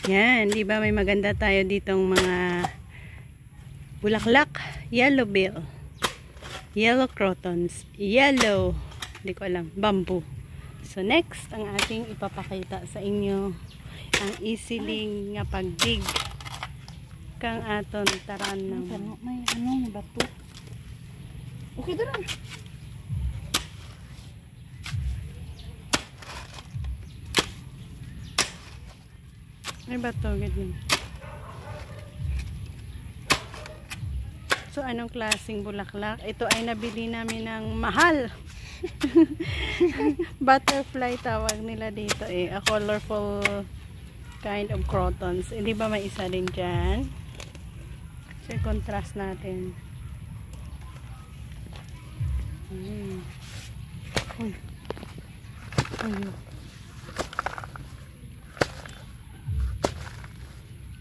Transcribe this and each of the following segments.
Yan, di ba may maganda tayo ditong mga bulaklak, yellow bill, yellow crotons, yellow, hindi ko alam, bamboo. So next, ang ating ipapakita sa inyo ang easily nga pagdig kang aton taran ng may ano bato. Okay doon. May bato ganyan. So anong klaseng bulaklak? Ito ay nabili namin ng mahal. Butterfly tawag nila dito eh. A colorful kind of crotons. Hindi ba may isa din dyan? So contrast natin. Uy.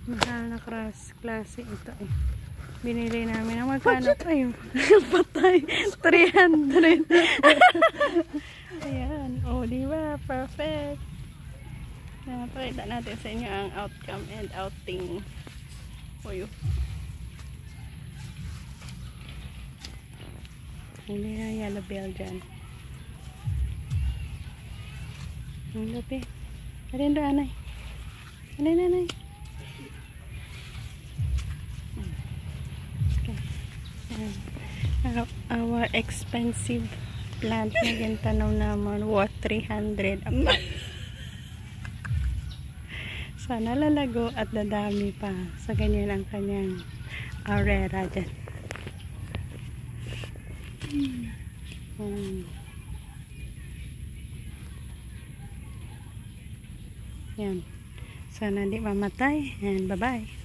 Mahal na klase ito eh. Binili namin ang magkano. Ayun. Patay. 300. Ayan. O, diba? Perfect. Napakita natin sa inyo ang outcome and outing. Uy. Hindi na yellow bell dyan. Ang lupi. Alin doon, anay? Alin, anay? Our expensive plant na gintanaw naman worth 300 apat. Sana lalago at dadami pa. Sa ganyan ang kanyang aurera dyan. Yan. Sana di mamatay. And bye bye.